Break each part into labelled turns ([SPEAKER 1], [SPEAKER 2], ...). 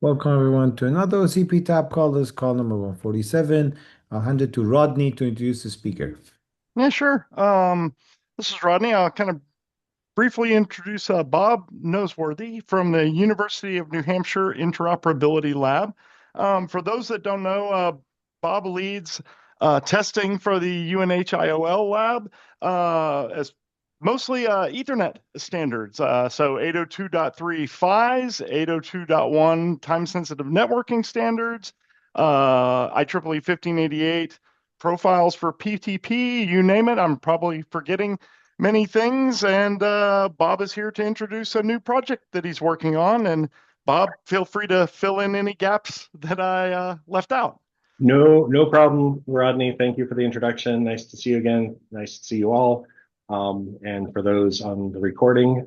[SPEAKER 1] Welcome everyone to another OCP Tap call. This is call number 147. I'll hand it to Rodney to introduce the speaker.
[SPEAKER 2] Yeah, sure. This is Rodney. I'll kind of briefly introduce Bob Noseworthy from the University of New Hampshire Interoperability Lab. For those that don't know, Bob leads testing for the UNH IOL lab as mostly Ethernet standards. So 802.3 PHYs, 802.1 time-sensitive networking standards, IEEE 1588 profiles for PTP, you name it. I'm probably forgetting many things. And Bob is here to introduce a new project that he's working on. And Bob, feel free to fill in any gaps that I left out.
[SPEAKER 3] No problem, Rodney. Thank you for the introduction. Nice to see you again. Nice to see you all. And for those on the recording,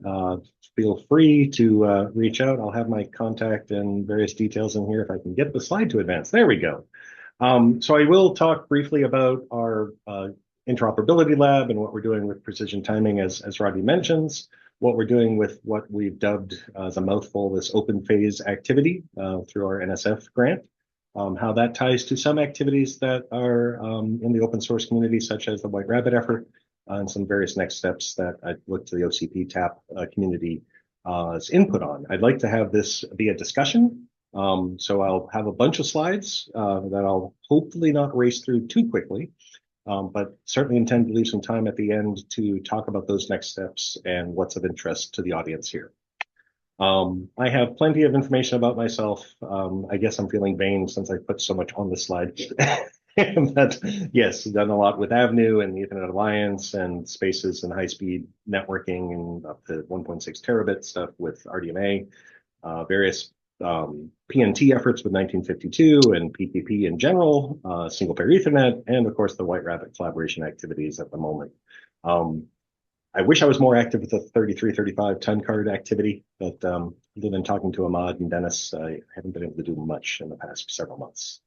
[SPEAKER 3] feel free to reach out. I'll have my contact and various details in here if I can get the slide to advance. There we go. So I will talk briefly about our interoperability lab and what we're doing with precision timing, as Rodney mentions, what we're doing with what we've dubbed as a mouthful, this open phase activity through our NSF grant. How that ties to some activities that are in the open source community, such as the White Rabbit effort, and some various next steps that I'd look to the OCP TAP community as input on. I'd like to have this be a discussion. So I'll have a bunch of slides that I'll hopefully not race through too quickly, but certainly intend to leave some time at the end to talk about those next steps and what's of interest to the audience here. I have plenty of information about myself. I guess I'm feeling vain since I put so much on the slide. But yes, done a lot with Avnu and the Ethernet Alliance and spaces and high-speed networking and up to 1.6 terabit stuff with RDMA, various PNT efforts with 1952 and PTP in general, single pair Ethernet, and of course the White Rabbit collaboration activities at the moment. I wish I was more active with the 3335 ton card activity, but other than talking to Ahmad and Dennis, I haven't been able to do much in the past several months.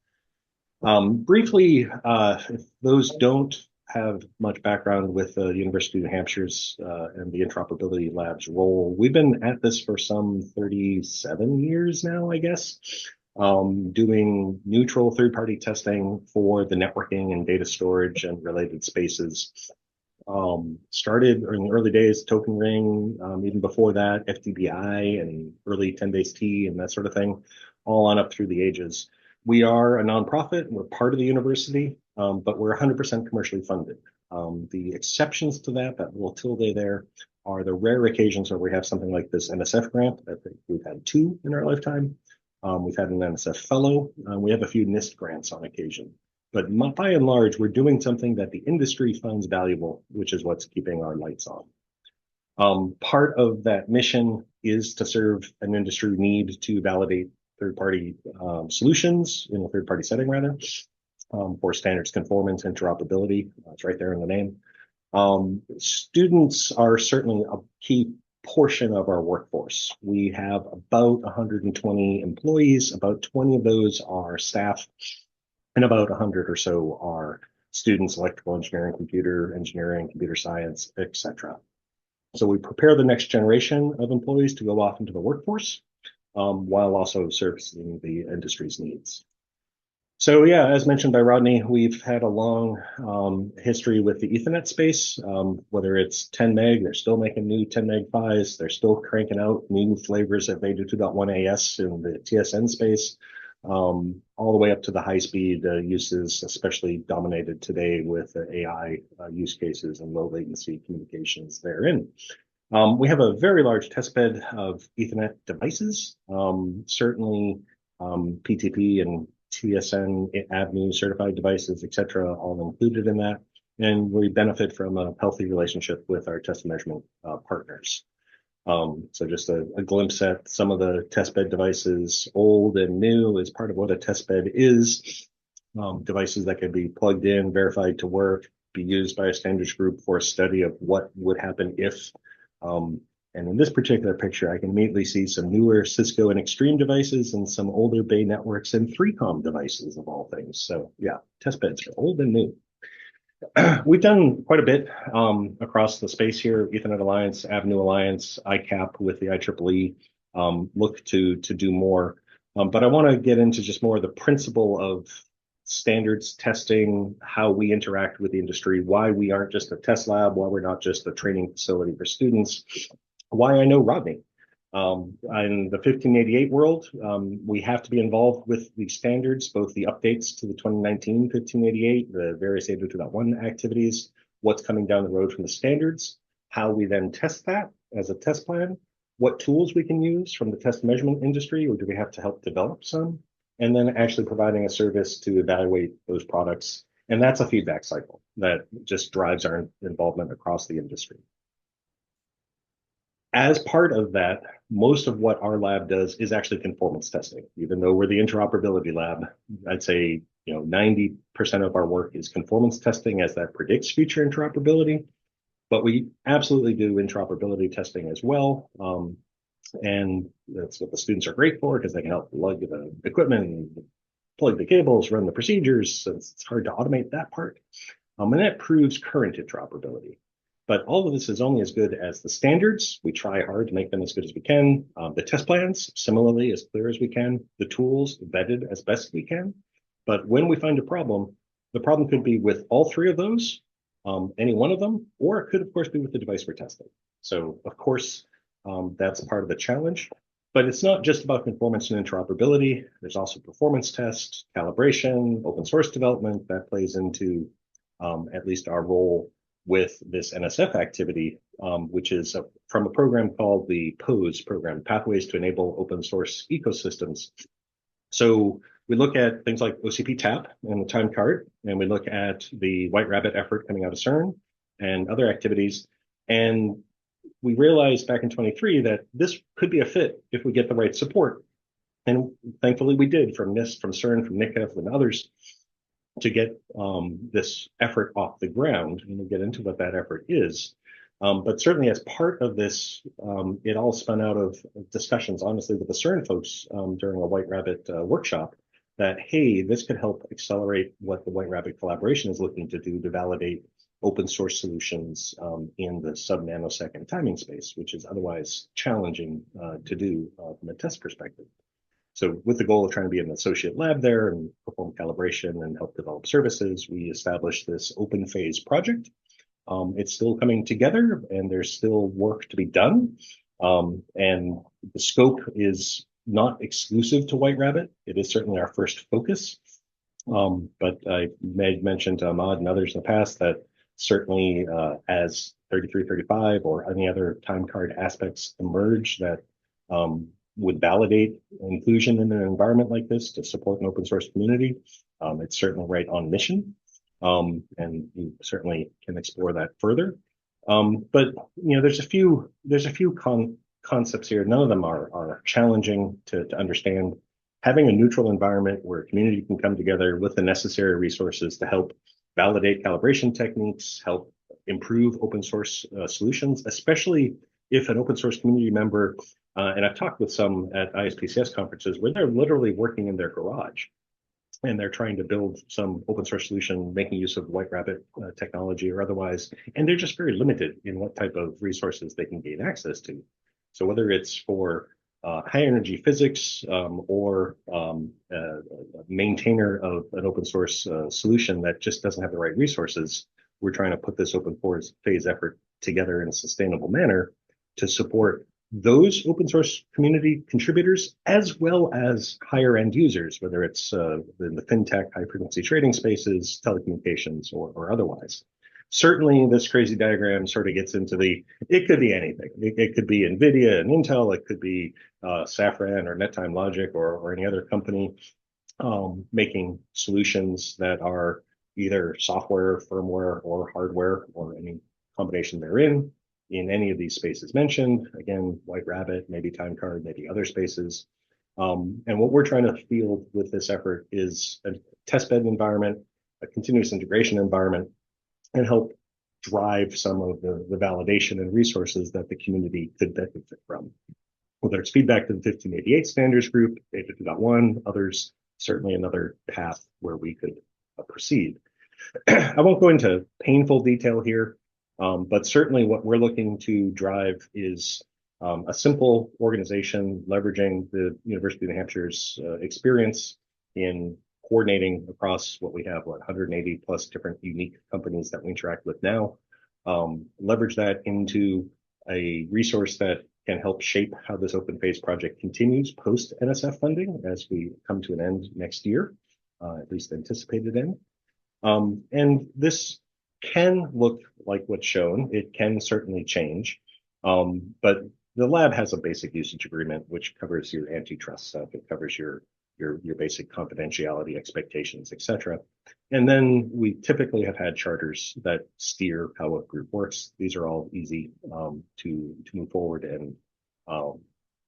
[SPEAKER 3] Briefly, if those don't have much background with the University of New Hampshire's and the Interoperability Lab's role, we've been at this for some 37 years now, I guess, doing neutral third-party testing for the networking and data storage and related spaces. Started in the early days, Token Ring, even before that, FTBI and early 10BASE-T and that sort of thing, all on up through the ages. We are a nonprofit. We're part of the university, but we're 100% commercially funded. The exceptions to that little tilde there, are the rare occasions where we have something like this NSF grant. I think we've had 2 in our lifetime. We've had an NSF fellow. We have a few NIST grants on occasion. But by and large, we're doing something that the industry finds valuable, which is what's keeping our lights on. Part of that mission is to serve an industry need to validate third-party solutions in a third-party setting, rather, for standards conformance, interoperability. It's right there in the name. Students are certainly a key portion of our workforce. We have about 120 employees. About 20 of those are staff, and about 100 or so are students, electrical engineering, computer engineering, computer science, etc. So we prepare the next generation of employees to go off into the workforce while also servicing the industry's needs. So yeah, as mentioned by Rodney, we've had a long history with the Ethernet space, whether it's 10 meg, they're still making new 10 meg PHYs, they're still cranking out new flavors of 802.1 AS in the TSN space, all the way up to the high-speed uses, especially dominated today with AI use cases and low latency communications therein. We have a very large testbed of Ethernet devices, certainly PTP and TSN, Avnu certified devices, etc., all included in that. And we benefit from a healthy relationship with our test and measurement partners. So just a glimpse at some of the testbed devices, old and new, as part of what a testbed is. Devices that can be plugged in, verified to work, be used by a standards group for a study of what would happen if. And in this particular picture, I can immediately see some newer Cisco and Extreme devices and some older Bay Networks and 3Com devices of all things. So yeah, testbeds are old and new. We've done quite a bit across the space here, Ethernet Alliance, Avnu Alliance, ICAP with the IEEE, look to do more. But I want to get into just more of the principle of standards testing, how we interact with the industry, why we aren't just a test lab, why we're not just a training facility for students, why I know Rodney. In the 1588 world, we have to be involved with the standards, both the updates to the 2019 1588, the various 802.1 activities, what's coming down the road from the standards, how we then test that as a test plan, what tools we can use from the test measurement industry, or do we have to help develop some? And then actually providing a service to evaluate those products. And that's a feedback cycle that just drives our involvement across the industry. As part of that, most of what our lab does is actually conformance testing. Even though we're the interoperability lab, I'd say 90% of our work is conformance testing as that predicts future interoperability. But we absolutely do interoperability testing as well. And that's what the students are great for, because they can help lug the equipment, plug the cables, run the procedures. So it's hard to automate that part. And that proves current interoperability. But all of this is only as good as the standards. We try hard to make them as good as we can. The test plans, similarly, as clear as we can. The tools vetted as best we can. But when we find a problem, the problem could be with all three of those, any one of them, or it could, of course, be with the device we're testing. So, of course, that's part of the challenge. But it's not just about conformance and interoperability. There's also performance tests, calibration, open source development that plays into at least our role with this NSF activity, which is from a program called the POSE program, Pathways to Enable Open Source Ecosystems. So we look at things like OCP TAP and the time card, and we look at the White Rabbit effort coming out of CERN and other activities. And we realized back in 23 that this could be a fit if we get the right support. And thankfully we did from NIST, from CERN, from NICF, and others to get this effort off the ground. And we'll get into what that effort is. But certainly as part of this, it all spun out of discussions, honestly, with the CERN folks during a White Rabbit workshop that, hey, this could help accelerate what the White Rabbit collaboration is looking to do to validate open source solutions in the sub-nanosecond timing space, which is otherwise challenging to do from a test perspective. So with the goal of trying to be an associate lab there and perform calibration and help develop services, we established this open phase project. It's still coming together and there's still work to be done. And the scope is not exclusive to White Rabbit. It is certainly our first focus. But I mentioned to Ahmad and others in the past that certainly as 3335 or any other time card aspects emerge that would validate inclusion in an environment like this to support an open source community, it's certainly right on mission. And you certainly can explore that further. But there's a few concepts here. None of them are challenging to understand. Having a neutral environment where a community can come together with the necessary resources to help validate calibration techniques, help improve open source solutions, especially if an open source community member, and I've talked with some at ISPCS conferences where they're literally working in their garage and they're trying to build some open source solution, making use of White Rabbit technology or otherwise, and they're just very limited in what type of resources they can gain access to. So whether it's for high energy physics or a maintainer of an open source solution that just doesn't have the right resources, we're trying to put this open phase effort together in a sustainable manner to support those open source community contributors as well as higher end users, whether it's in the fintech, high frequency trading spaces, telecommunications, or otherwise. Certainly, this crazy diagram sort of gets into it could be anything. It could be NVIDIA and Intel. It could be Safran or NetTime Logic or any other company making solutions that are either software, firmware, or hardware, or any combination therein in any of these spaces mentioned. Again, White Rabbit, maybe Time Card, maybe other spaces. And what we're trying to field with this effort is a testbed environment, a continuous integration environment, and help drive some of the validation and resources that the community could benefit from. Whether it's feedback to the 1588 standards group, 802.1, others, certainly another path where we could proceed. I won't go into painful detail here, but certainly what we're looking to drive is a simple organization leveraging the University of New Hampshire's experience in coordinating across what we have, 180 plus different unique companies that we interact with now. Leverage that into a resource that can help shape how this open phase project continues post NSF funding as we come to an end next year, at least anticipated end. And this can look like what's shown. It can certainly change. But the lab has a basic usage agreement, which covers your antitrust stuff. It covers your basic confidentiality expectations, et cetera. And then we typically have had charters that steer how a group works. These are all easy to move forward and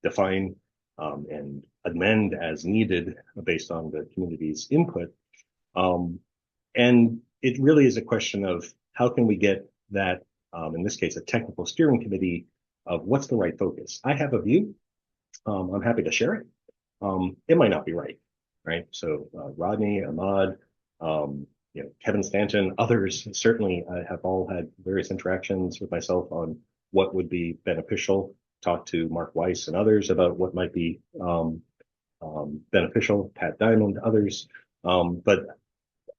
[SPEAKER 3] define and amend as needed based on the community's input. And it really is a question of how can we get that, in this case, a technical steering committee of what's the right focus. I have a view. I'm happy to share it. It might not be right? So Rodney, Ahmad, Kevin Stanton, others certainly have all had various interactions with myself on what would be beneficial. Talk to Mark Weiss and others about what might be beneficial, Pat Diamond, others. But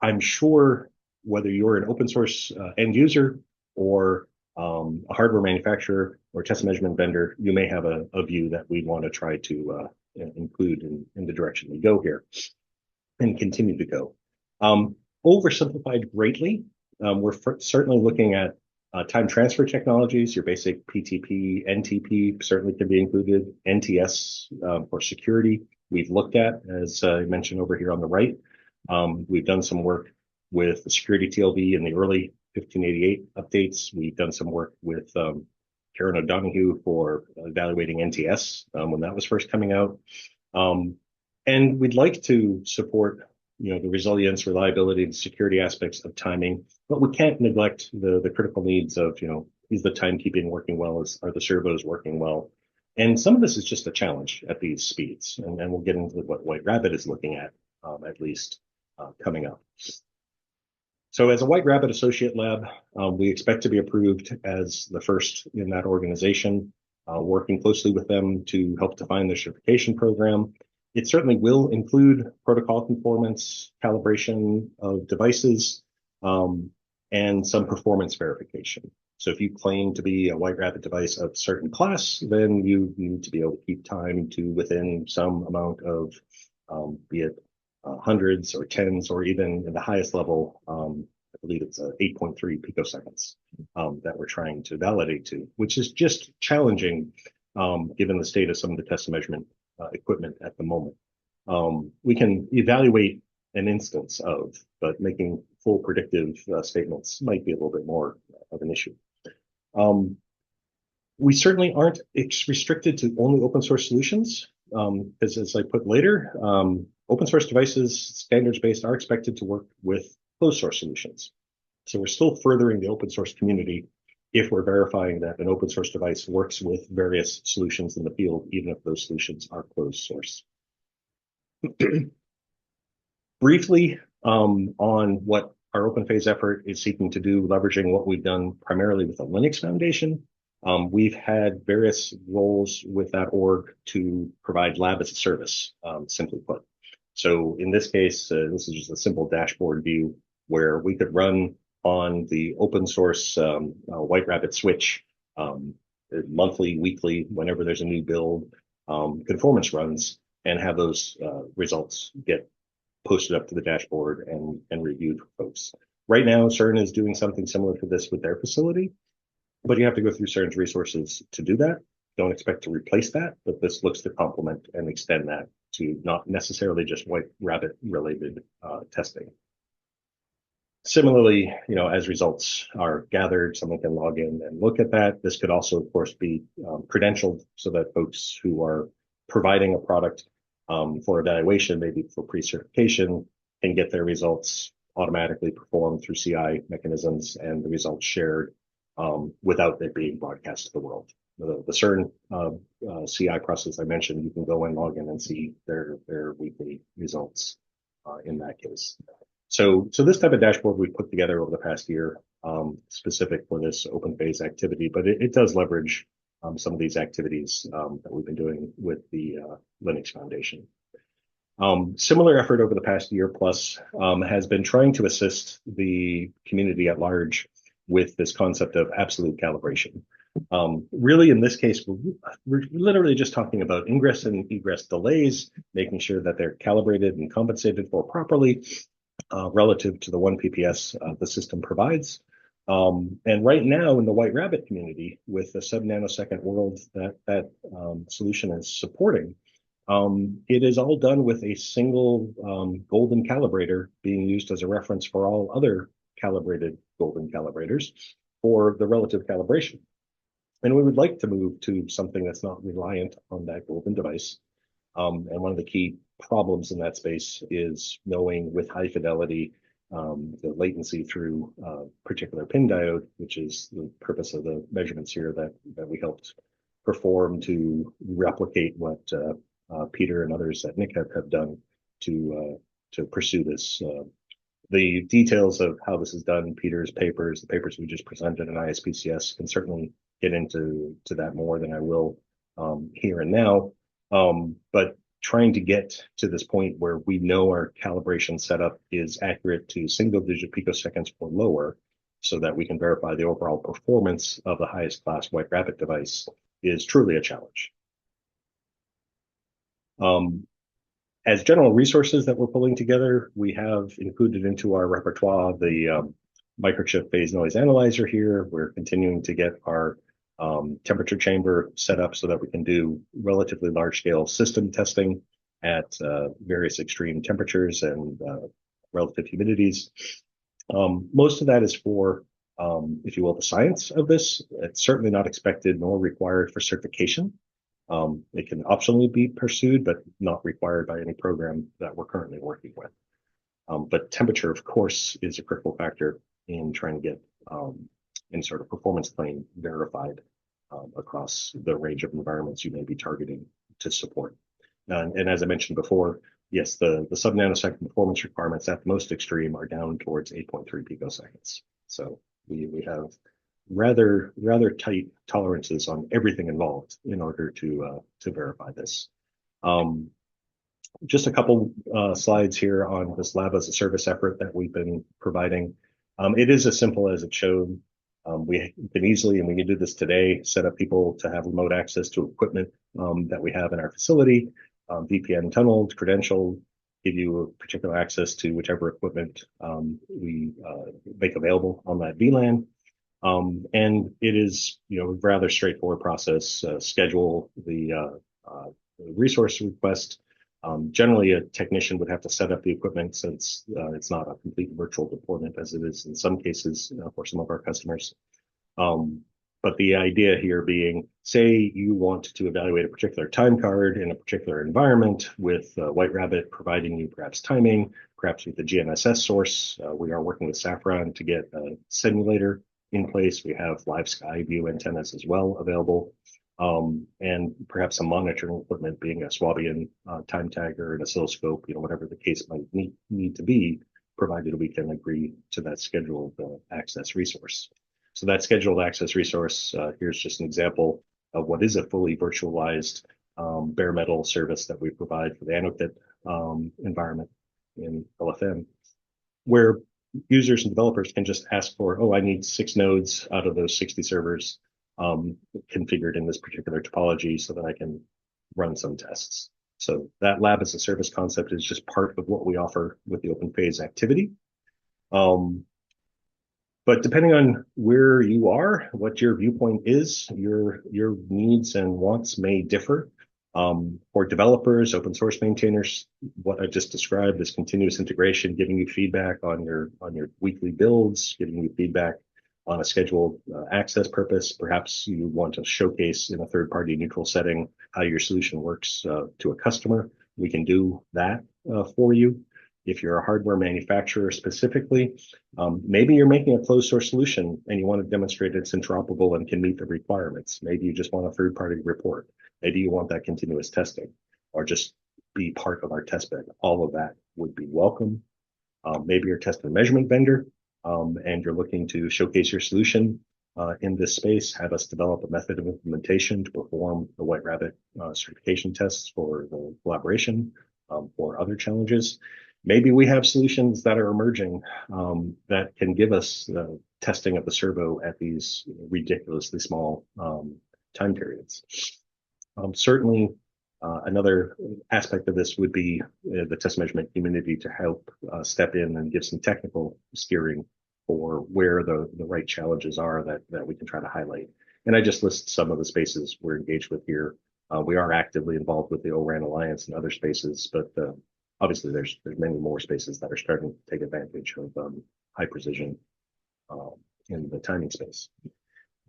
[SPEAKER 3] I'm sure whether you're an open source end user or a hardware manufacturer or test measurement vendor, you may have a view that we want to try to include in the direction we go here and continue to go. Oversimplified greatly, we're certainly looking at time transfer technologies. Your basic PTP, NTP certainly can be included. NTS for security, we've looked at, as I mentioned over here on the right. We've done some work with the security TLV in the early 1588 updates. We've done some work with Karen O'Donoghue for evaluating NTS when that was first coming out. And we'd like to support, the resilience, reliability, and security aspects of timing, but we can't neglect the critical needs of, is the timekeeping working well? Are the servos working well? And some of this is just a challenge at these speeds. And we'll get into what White Rabbit is looking at least coming up. So as a White Rabbit Associate Lab, we expect to be approved as the first in that organization, working closely with them to help define the certification program. It certainly will include protocol conformance, calibration of devices, and some performance verification. So if you claim to be a White Rabbit device of certain class, then you need to be able to keep time to within some amount of, be it hundreds or tens, or even in the highest level, I believe it's 8.3 picoseconds that we're trying to validate to, which is just challenging given the state of some of the test measurement equipment at the moment. We can evaluate an instance of, but making full predictive statements might be a little bit more of an issue. We certainly aren't restricted to only open source solutions, because as I put later, open source devices, standards-based, are expected to work with closed source solutions. So we're still furthering the open source community if we're verifying that an open source device works with various solutions in the field, even if those solutions are closed source. Briefly, on what our open phase effort is seeking to do, leveraging what we've done primarily with the Linux Foundation. We've had various roles with that org to provide lab as a service, simply put. So in this case, this is just a simple dashboard view where we could run on the open source White Rabbit switch monthly, weekly, whenever there's a new build, conformance runs, and have those results get posted up to the dashboard and reviewed for folks. Right now, CERN is doing something similar to this with their facility, but you have to go through CERN's resources to do that. Don't expect to replace that, but this looks to complement and extend that to not necessarily just White Rabbit related testing. Similarly, as results are gathered, someone can log in and look at that. This could also, of course, be credentialed so that folks who are providing a product for evaluation, maybe for pre-certification, can get their results automatically performed through CI mechanisms and the results shared without it being broadcast to the world. The CERN CI process I mentioned, you can go and log in and see their weekly results in that case. So this type of dashboard we put together over the past year, specific for this open phase activity, but it does leverage some of these activities that we've been doing with the Linux Foundation. Similar effort over the past year plus has been trying to assist the community at large with this concept of absolute calibration. Really, in this case, we're literally just talking about ingress and egress delays, making sure that they're calibrated and compensated for properly relative to the 1 PPS the system provides. And right now in the White Rabbit community, with the sub-nanosecond world that solution is supporting, it is all done with a single golden calibrator being used as a reference for all other calibrated golden calibrators for the relative calibration. And we would like to move to something that's not reliant on that golden device. And one of the key problems in that space is knowing with high fidelity the latency through particular pin diode, which is the purpose of the measurements here that we helped perform to replicate what Peter and others at NICHEP have done to pursue this. The details of how this is done, Peter's papers, the papers we just presented in ISPCS, can certainly get into that more than I will here and now. But trying to get to this point where we know our calibration setup is accurate to single-digit picoseconds or lower, so that we can verify the overall performance of the highest class White Rabbit device, is truly a challenge. As general resources that we're pulling together, we have included into our repertoire the microchip phase noise analyzer here. We're continuing to get our temperature chamber set up so that we can do relatively large scale system testing at various extreme temperatures and relative humidities. Most of that is for, if you will, the science of this. It's certainly not expected nor required for certification. It can optionally be pursued, but not required by any program that we're currently working with. But temperature, of course, is a critical factor in trying to get any sort of performance claim verified across the range of environments you may be targeting to support. And as I mentioned before, yes, the sub-nanosecond performance requirements at the most extreme are down towards 8.3 picoseconds. So we have rather tight tolerances on everything involved in order to verify this. Just a couple slides here on this lab as a service effort that we've been providing. It is as simple as it showed. We can easily, and we can do this today, set up people to have remote access to equipment that we have in our facility, VPN tunneled, credentialed, give you a particular access to whichever equipment we make available on that VLAN. And it is, a rather straightforward process. Schedule the resource request. Generally, a technician would have to set up the equipment since it's not a complete virtual deployment as it is in some cases for some of our customers. But the idea here being, say you want to evaluate a particular time card in a particular environment with White Rabbit providing you perhaps timing, perhaps with the GNSS source. We are working with Safran to get a simulator in place. We have live sky view antennas as well available. And perhaps some monitoring equipment being a Swabian time tagger, an oscilloscope, whatever the case might need to be, provided we can agree to that scheduled access resource. So that scheduled access resource, here's just an example of what is a fully virtualized bare metal service that we provide for the ANOKit environment in LFM, where users and developers can just ask for, I need 6 nodes out of those 60 servers configured in this particular topology so that I can run some tests. So that lab as a service concept is just part of what we offer with the OpenPhase activity. But depending on where you are, what your viewpoint is, your needs and wants may differ. For developers, open source maintainers, what I just described is continuous integration, giving you feedback on your weekly builds, giving you feedback on a scheduled access purpose. Perhaps you want to showcase in a third-party neutral setting how your solution works to a customer. We can do that for you. If you're a hardware manufacturer specifically, maybe you're making a closed source solution and you want to demonstrate it's interoperable and can meet the requirements. Maybe you just want a third-party report. Maybe you want that continuous testing or just be part of our test bed. All of that would be welcome. Maybe you're a test and measurement vendor and you're looking to showcase your solution. in this space, have us develop a method of implementation to perform the White Rabbit certification tests for the collaboration or other challenges. Maybe we have solutions that are emerging that can give us the testing of the servo at these ridiculously small time periods. Certainly, another aspect of this would be the test measurement community to help step in and give some technical steering for where the right challenges are that we can try to highlight. And I just list some of the spaces we're engaged with here. We are actively involved with the ORAN Alliance and other spaces, but obviously there's many more spaces that are starting to take advantage of high precision in the timing space.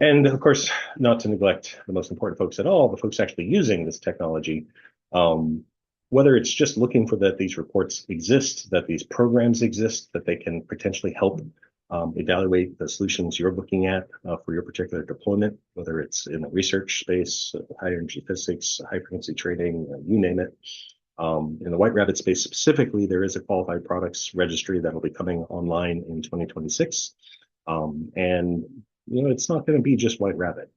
[SPEAKER 3] And of course, not to neglect the most important folks at all, the folks actually using this technology, whether it's just looking for that these reports exist, that these programs exist, that they can potentially help evaluate the solutions you're looking at for your particular deployment, whether it's in the research space, high energy physics, high frequency trading, you name it. In the White Rabbit space specifically, there is a qualified products registry that will be coming online in 2026. And it's not going to be just White Rabbit.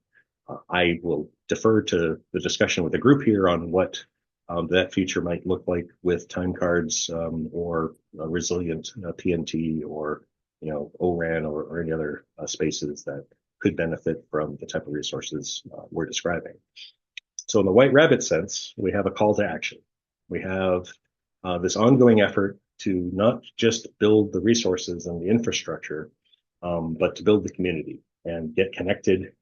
[SPEAKER 3] I will defer to the discussion with the group here on what that future might look like with time cards or resilient PNT or ORAN or any other spaces that could benefit from the type of resources we're describing. So in the White Rabbit sense, we have a call to action. We have this ongoing effort to not just build the resources and the infrastructure, but to build the community and get connected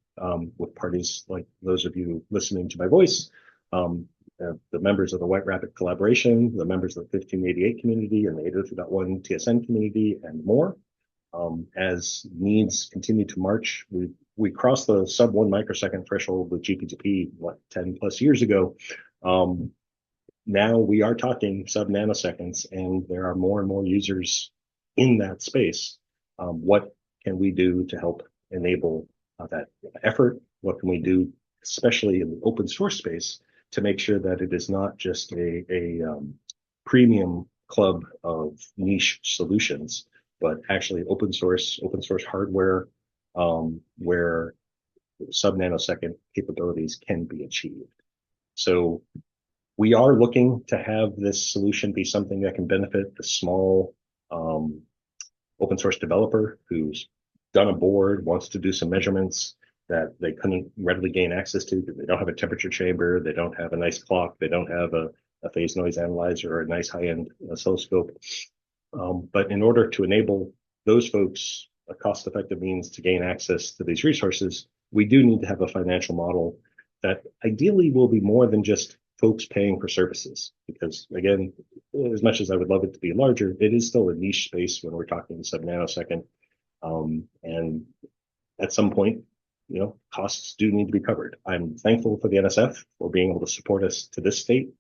[SPEAKER 3] with parties like those of you listening to my voice, the members of the White Rabbit collaboration, the members of the 1588 community and the 802.1 TSN community, and more. As needs continue to march, we crossed the sub 1 microsecond threshold with GP2P 10 plus years ago. Now we are talking sub nanoseconds, and there are more and more users in that space. What can we do to help enable that effort? What can we do, especially in the open source space, to make sure that it is not just a premium club of niche solutions, but actually open source hardware where sub nanosecond capabilities can be achieved. So we are looking to have this solution be something that can benefit the small open source developer who's done a board, wants to do some measurements that they couldn't readily gain access to because they don't have a temperature chamber, they don't have a nice clock, they don't have a phase noise analyzer or a nice high-end oscilloscope. But in order to enable those folks a cost-effective means to gain access to these resources, we do need to have a financial model that ideally will be more than just folks paying for services. Because again, as much as I would love it to be larger, it is still a niche space when we're talking sub-nanosecond. And at some point, costs do need to be covered. I'm thankful for the NSF for being able to support us to this state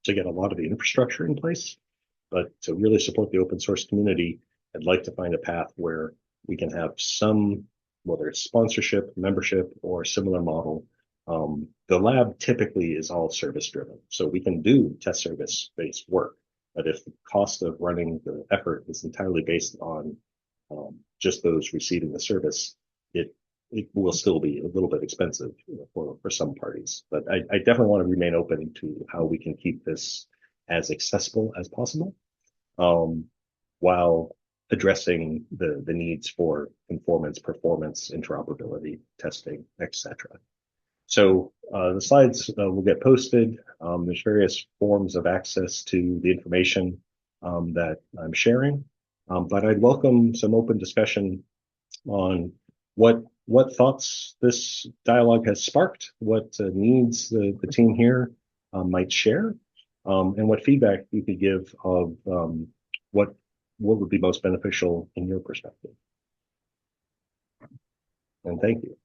[SPEAKER 3] to get a lot of the infrastructure in place. But to really support the open source community, I'd like to find a path where we can have some, whether it's sponsorship, membership, or similar model. The lab typically is all service driven. So we can do test service based work. But if the cost of running the effort is entirely based on just those receiving the service, it will still be a little bit expensive for some parties. But I definitely want to remain open to how we can keep this as accessible as possible, while addressing the needs for conformance, performance, interoperability, testing, etc. So the slides will get posted. There's various forms of access to the information that I'm sharing. But I'd welcome some open discussion on what thoughts this dialogue has sparked, what needs the team here might share, and what feedback you could give of what would be most beneficial in your perspective. And thank you.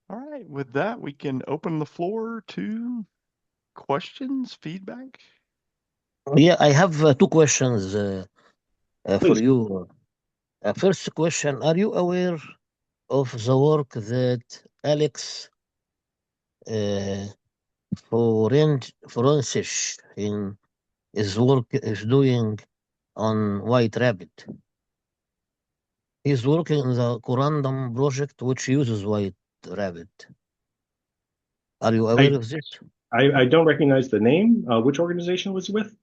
[SPEAKER 2] All right, with that, we can open the floor to questions, feedback.
[SPEAKER 4] Yeah, I have two questions for
[SPEAKER 3] Please.
[SPEAKER 4] you. First question, are you aware of the work that Alex Forensic is doing on White Rabbit. He's working on the Corundum project, which uses White Rabbit. Are you aware of this?
[SPEAKER 3] I don't recognize the name. Which organization was he with?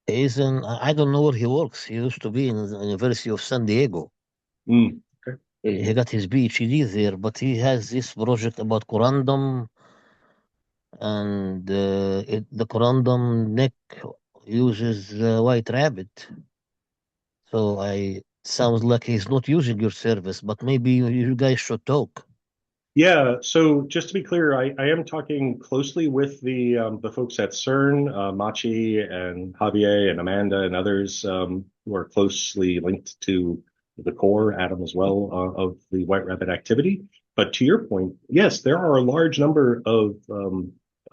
[SPEAKER 4] He's in, I don't know where he works. He used to be in the University of San Diego.
[SPEAKER 3] Mm,
[SPEAKER 4] He got his PhD there, but he has this project about Corundum, and the Corundum neck uses White Rabbit. So sounds like he's not using your service, but maybe you guys should talk.
[SPEAKER 3] Yeah, so just to be clear, I am talking closely with the folks at CERN, Machi and Javier and Amanda and others who are closely linked to the core, Adam as well, of the White Rabbit activity. But to your point, yes, there are a large number of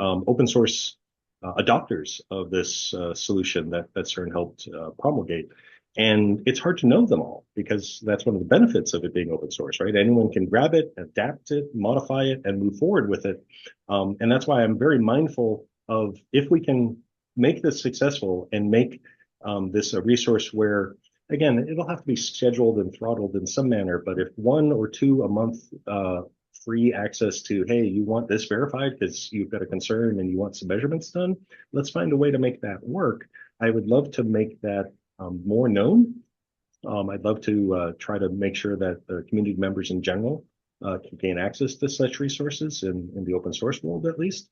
[SPEAKER 3] open source adopters of this solution that CERN helped promulgate. And it's hard to know them all because that's one of the benefits of it being open source, right? Anyone can grab it, adapt it, modify it, and move forward with it. And that's why I'm very mindful of if we can make this successful and make this a resource where, again, it'll have to be scheduled and throttled in some manner, but if 1 or 2 a month free access to, hey, you want this verified because you've got a concern and you want some measurements done, let's find a way to make that work. I would love to make that more known. I'd love to try to make sure that the community members in general can gain access to such resources in the open source world, at least,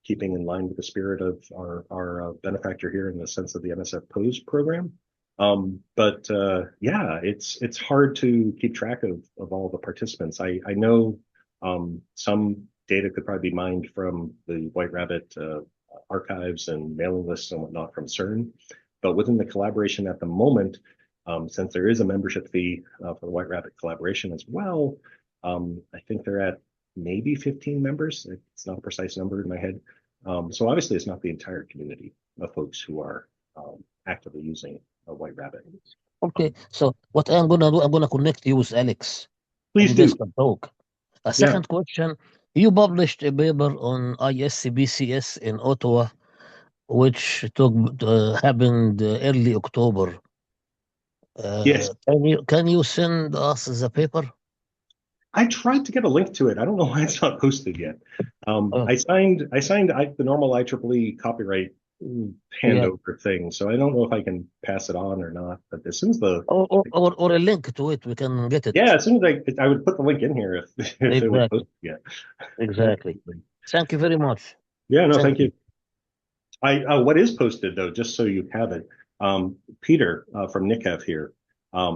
[SPEAKER 3] keeping in line with the spirit of our benefactor here in the sense of the NSF POSE program. But yeah, it's hard to keep track of all the participants. I know some data could probably be mined from the White Rabbit archives and mailing lists and whatnot from CERN. But within the collaboration at the moment, since there is a membership fee for the White Rabbit collaboration as well, I think they're at maybe 15 members. It's not a precise number in my head. So obviously it's not the entire community of folks who are actively using a White Rabbit.
[SPEAKER 4] Okay, so what I'm gonna do, I'm gonna connect you with Alex.
[SPEAKER 3] Please
[SPEAKER 4] You
[SPEAKER 3] do.
[SPEAKER 4] guys can talk. A second question, you published a paper on ISCBCS in Ottawa, which happened early October.
[SPEAKER 3] Yes.
[SPEAKER 4] Can you send us the paper?
[SPEAKER 3] I tried to get a link to it. I don't know why it's not posted yet. I signed the normal IEEE copyright handover thing, so I don't know if I can pass it on or not. But as soon as
[SPEAKER 4] or a link to it, we can get it.
[SPEAKER 3] Yeah, as soon as I would put the link in here if it was posted yet.
[SPEAKER 4] Exactly. Thank you very much.
[SPEAKER 3] Yeah, no, thank you. What is posted though, just so you have it, Peter from NICAF here,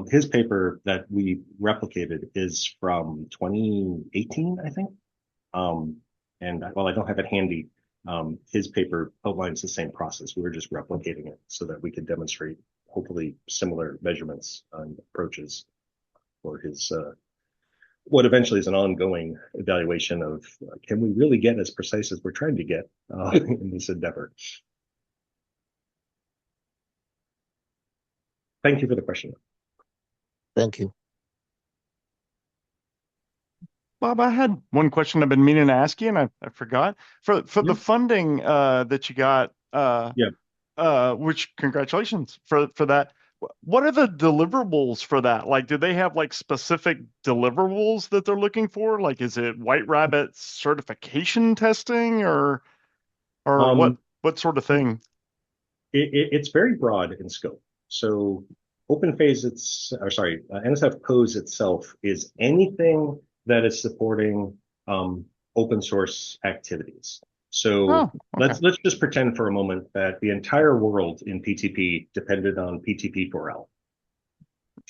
[SPEAKER 3] his paper that we replicated is from 2018, I think. And while I don't have it handy, his paper outlines the same process. We were just replicating it so that we could demonstrate hopefully similar measurements and approaches for his what eventually is an ongoing evaluation of can we really get as precise as we're trying to get in this endeavor. Thank you for the question.
[SPEAKER 4] Thank you.
[SPEAKER 2] Bob, I had one question I've been meaning to ask you, and I forgot. For the funding that you got, which congratulations for that. What are the deliverables for that? Like, do they have like specific deliverables that they're looking for? Like, is it White Rabbit certification testing or what sort of thing?
[SPEAKER 3] It's very broad in scope. So NSF POSE itself is anything that is supporting open source activities. So let's just pretend for a moment that the entire world in PTP depended on PTP4L.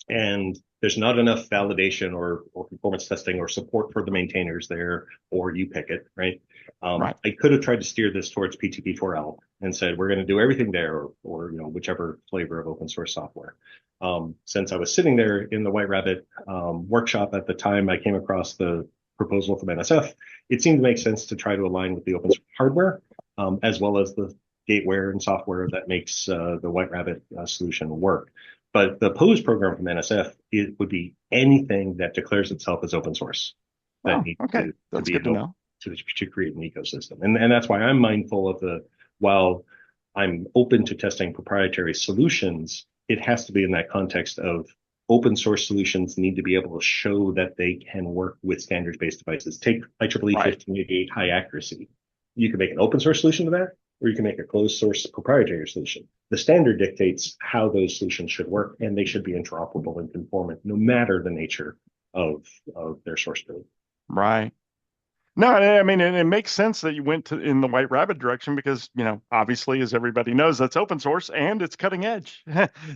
[SPEAKER 3] And there's not enough validation or performance testing or support for the maintainers there, or you pick it, right? I could have tried to steer this towards PTP4L and said, we're going to do everything there, or whichever flavor of open source software. Since I was sitting there in the White Rabbit workshop at the time I came across the proposal from NSF, it seemed to make sense to try to align with the open source hardware, as well as the gateware and software that makes the White Rabbit solution work. But the POSE program from NSF, it would be anything that declares itself as open source.
[SPEAKER 2] That's good to know.
[SPEAKER 3] to create an ecosystem. And that's why I'm mindful of while I'm open to testing proprietary solutions, it has to be in that context of open source solutions need to be able to show that they can work with standards-based devices. Take IEEE 1588 high accuracy. You can make an open source solution to that, or you can make a closed source proprietary solution. The standard dictates how those solutions should work, and they should be interoperable and conformant, no matter the nature of their source code.
[SPEAKER 2] Right. No, I mean, it makes sense that you went in the White Rabbit direction because, obviously, as everybody knows, that's open source and it's cutting edge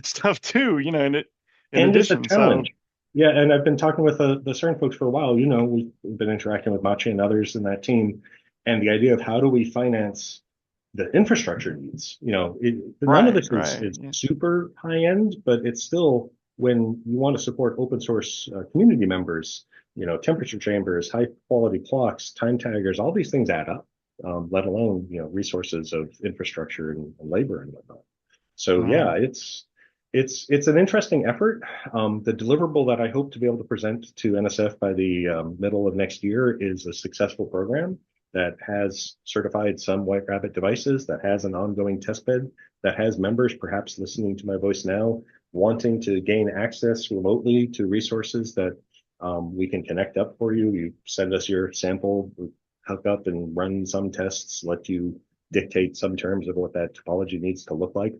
[SPEAKER 2] stuff too, and in addition,
[SPEAKER 3] it's a challenge. Yeah, and I've been talking with the CERN folks for a while. We've been interacting with Maciej and others in that team, and the idea of how do we finance the infrastructure needs. None of this is super high end, but it's still, when you want to support open source community members, temperature chambers, high quality clocks, time taggers, all these things add up, let alone, resources of infrastructure and labor and whatnot. So yeah, it's an interesting effort. The deliverable that I hope to be able to present to NSF by the middle of next year is a successful program that has certified some White Rabbit devices, that has an ongoing testbed, that has members perhaps listening to my voice now, wanting to gain access remotely to resources that we can connect up for you. You send us your sample, we hook up and run some tests, let you dictate some terms of what that topology needs to look like,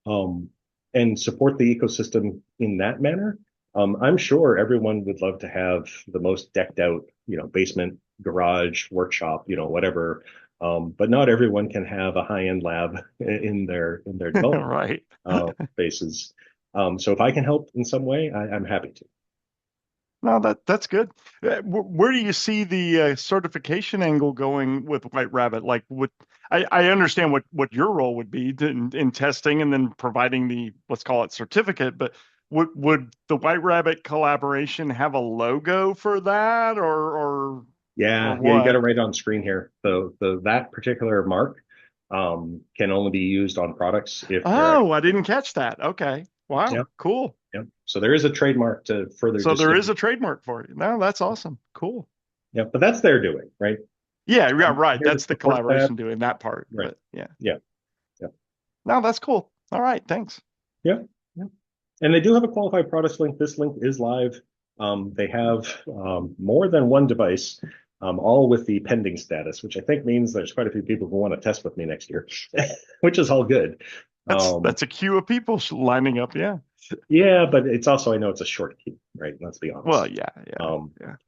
[SPEAKER 3] and support the ecosystem in that manner. I'm sure everyone would love to have the most decked out, basement, garage, workshop, whatever. But not everyone can have a high-end lab in their development spaces. So if I can help in some way, I'm happy to.
[SPEAKER 2] No, that's good. Where do you see the certification angle going with White Rabbit? Like, I understand what your role would be in testing and then providing the, let's call it, certificate, but would the White Rabbit collaboration have a logo for that, or
[SPEAKER 3] Yeah, you got it right on screen here. So that particular mark can only be used on products if.
[SPEAKER 2] Oh, I didn't catch that. Okay. Wow.
[SPEAKER 3] Yep.
[SPEAKER 2] Cool.
[SPEAKER 3] Yep. So there is a trademark to further.
[SPEAKER 2] So there is a trademark for it. No, that's awesome. Cool.
[SPEAKER 3] Yeah, but that's their doing, right?
[SPEAKER 2] Yeah, right. That's the collaboration doing that part.
[SPEAKER 3] Right.
[SPEAKER 2] But yeah.
[SPEAKER 3] Yeah. Yeah.
[SPEAKER 2] No, that's cool. All right. Thanks.
[SPEAKER 3] Yeah. Yeah. And they do have a qualified products link. This link is live. They have more than one device, all with the pending status, which I think means there's quite a few people who want to test with me next year, which is all good.
[SPEAKER 2] That's a queue of people lining up. Yeah.
[SPEAKER 3] Yeah, but it's also, I know it's a short queue, right? Let's be honest.
[SPEAKER 2] Well, yeah.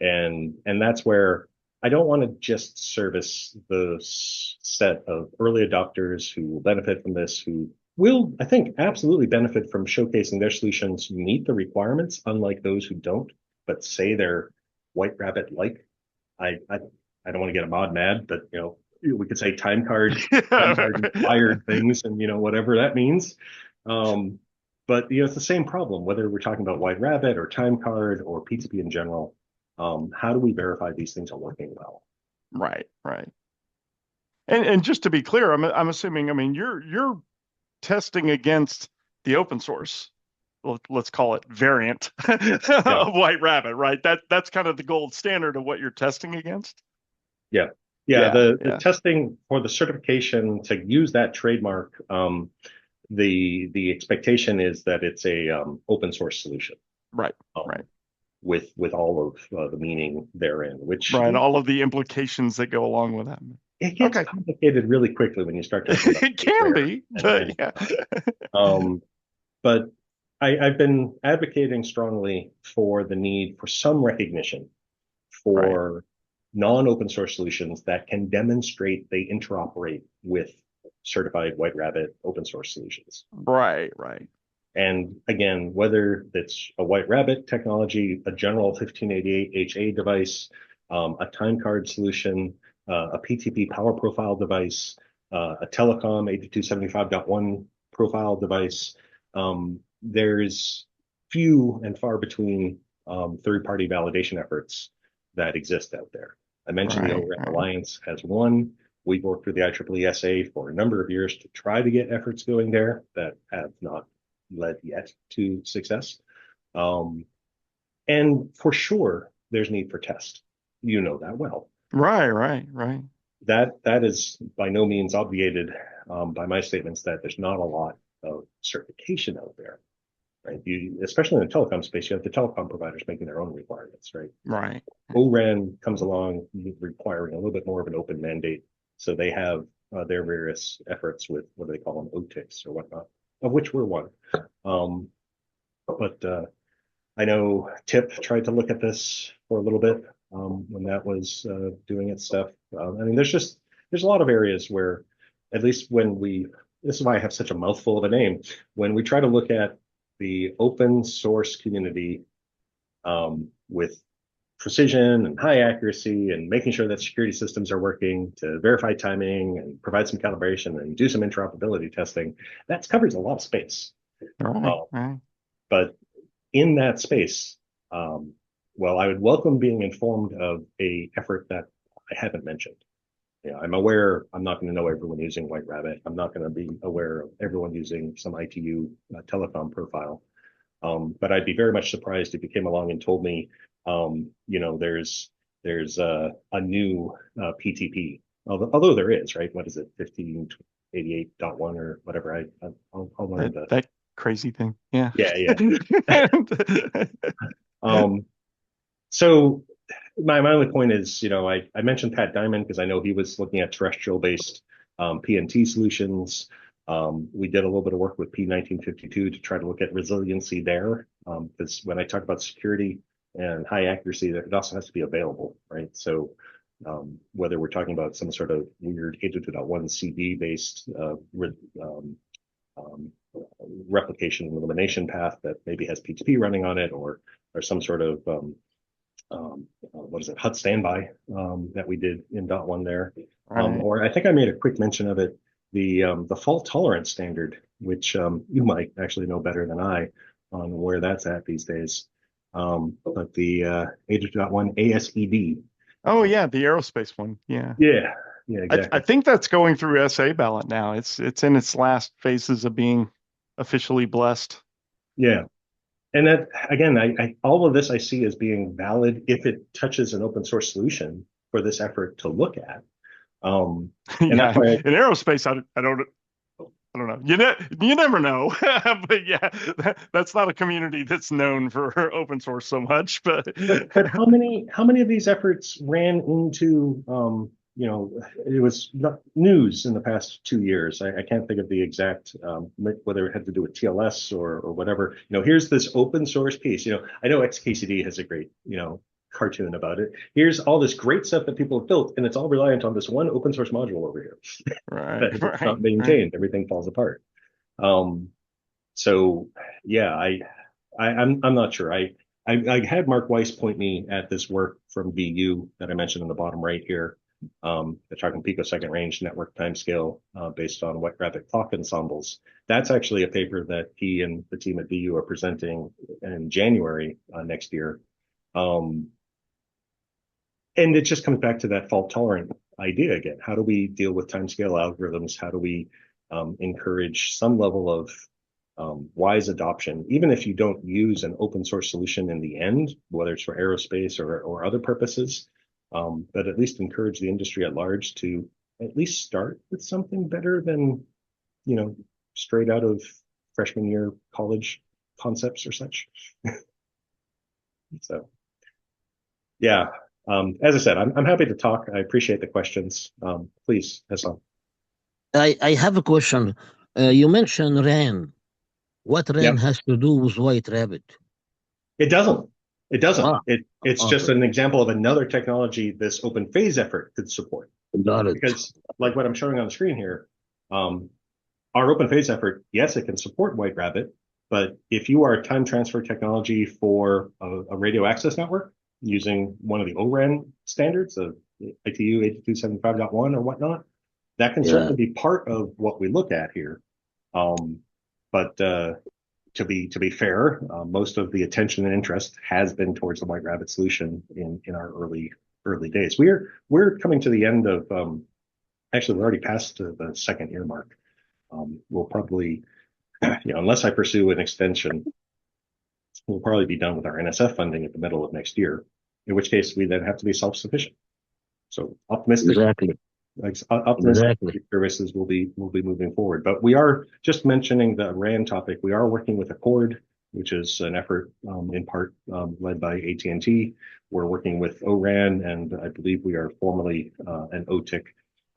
[SPEAKER 3] And that's where I don't want to just service the set of early adopters who will benefit from this, who will, I think, absolutely benefit from showcasing their solutions meet the requirements, unlike those who don't, but say they're White Rabbit-like. I don't want to get a mod mad, but we could say time card inspired things, and whatever that means. But it's the same problem, whether we're talking about White Rabbit or time card or PTP in general. How do we verify these things are working well?
[SPEAKER 2] Right. And just to be clear, I'm assuming, you're testing against the open source, let's call it variant of White Rabbit, right? That's kind of the gold standard of what you're testing against.
[SPEAKER 3] Yeah. The testing for the certification to use that trademark, the expectation is that it's a open source solution.
[SPEAKER 2] Right.
[SPEAKER 3] With all of the meaning therein, which
[SPEAKER 2] all of the implications that go along with that.
[SPEAKER 3] It gets complicated really quickly when you start to.
[SPEAKER 2] It can be, but yeah.
[SPEAKER 3] But I've been advocating strongly for the need for some recognition for non-open source solutions that can demonstrate they interoperate with certified White Rabbit open source solutions.
[SPEAKER 2] Right.
[SPEAKER 3] And again, whether it's a White Rabbit technology, a general 1588 HA device, a time card solution, a PTP power profile device, a telecom 8275.1 profile device, there's few and far between third-party validation efforts that exist out there. I mentioned the ORAN Alliance has one. We've worked with the IEEE SA for a number of years to try to get efforts going there that have not led yet to success. And for sure, there's need for test. You know that well.
[SPEAKER 2] Right.
[SPEAKER 3] That is by no means obviated by my statements that there's not a lot of certification out there, right? Especially in the telecom space, you have the telecom providers making their own requirements, right?
[SPEAKER 2] Right.
[SPEAKER 3] ORAN comes along requiring a little bit more of an open mandate, so they have their various efforts with what do they call them, OTICs or whatnot, of which we're one. But I know TIP tried to look at this for a little bit when that was doing its stuff. I mean, there's a lot of areas where, at least this is why I have such a mouthful of a name. When we try to look at the open source community with precision and high accuracy and making sure that security systems are working to verify timing and provide some calibration and do some interoperability testing, that covers a lot of space.
[SPEAKER 2] Right.
[SPEAKER 3] But in that space, well, I would welcome being informed of a effort that I haven't mentioned. I'm aware I'm not going to know everyone using White Rabbit. I'm not going to be aware of everyone using some ITU telecom profile. But I'd be very much surprised if you came along and told me, there's a new PTP. Although there is, right? What is it, 1588.1 or whatever? I'll learn
[SPEAKER 2] that crazy thing. Yeah.
[SPEAKER 3] Yeah. So my only point is, I mentioned Pat Diamond because I know he was looking at terrestrial-based PNT solutions. We did a little bit of work with P1952 to try to look at resiliency there. Because when I talk about security and high accuracy, it also has to be available, right? So whether we're talking about some sort of weird 802.1 CD based replication and elimination path that maybe has PTP running on it, or some sort of what is it, HUD standby that we did in .1 there.
[SPEAKER 2] Right.
[SPEAKER 3] Or I think I made a quick mention of it, the fault tolerance standard, which you might actually know better than I on where that's at these days. But the 802.1 ASED.
[SPEAKER 2] Oh yeah, the aerospace one. Yeah.
[SPEAKER 3] Yeah, exactly.
[SPEAKER 2] I think that's going through SA ballot now. It's in its last phases of being officially blessed.
[SPEAKER 3] Yeah. And that, again, I all of this I see as being valid if it touches an open source solution for this effort to look at. And
[SPEAKER 2] yeah, in aerospace, I don't know. You never know. But yeah, that's not a community that's known for open source so much. But
[SPEAKER 3] how many of these efforts ran into it was news in the past 2 years. I can't think of the exact whether it had to do with TLS or whatever. Here's this open source piece. I know XKCD has a great cartoon about it. Here's all this great stuff that people have built, and it's all reliant on this one open source module over here.
[SPEAKER 2] Right.
[SPEAKER 3] If it's not maintained, everything falls apart. So yeah, I'm not sure. I had Mark Weiss point me at this work from VU that I mentioned in the bottom right here. They're talking picosecond range network timescale based on White Rabbit clock ensembles. That's actually a paper that he and the team at VU are presenting in January next year. And it just comes back to that fault tolerant idea again. How do we deal with timescale algorithms? How do we encourage some level of wise adoption, even if you don't use an open source solution in the end, whether it's for aerospace or other purposes, but at least encourage the industry at large to at least start with something better than, straight out of freshman year college concepts or such. So, yeah. As I said, I'm happy to talk. I appreciate the questions. Please, Hassan.
[SPEAKER 4] I have a question. You mentioned RAN. What RAN has to do with White Rabbit?
[SPEAKER 3] It doesn't. It's
[SPEAKER 4] Okay.
[SPEAKER 3] just an example of another technology this open phase effort could support.
[SPEAKER 4] Got it.
[SPEAKER 3] Because like what I'm showing on the screen here, our open phase effort, yes, it can support White Rabbit, but if you are a time transfer technology for a radio access network using one of the ORAN standards of ITU 802.75.1 or whatnot, that can certainly be part of what we look at here. But to be fair, most of the attention and interest has been towards the White Rabbit solution in our early days. We're coming to the end of actually we're already past the second year mark. We'll probably, unless I pursue an extension, we'll probably be done with our NSF funding at the middle of next year, in which case we then have to be self-sufficient. So optimistic.
[SPEAKER 4] Exactly.
[SPEAKER 3] Optimistic
[SPEAKER 4] Exactly.
[SPEAKER 3] services will be moving forward. But we are just mentioning the RAN topic. We are working with Accord, which is an effort in part led by AT&T. We're working with ORAN, and I believe we are formally an OTIC.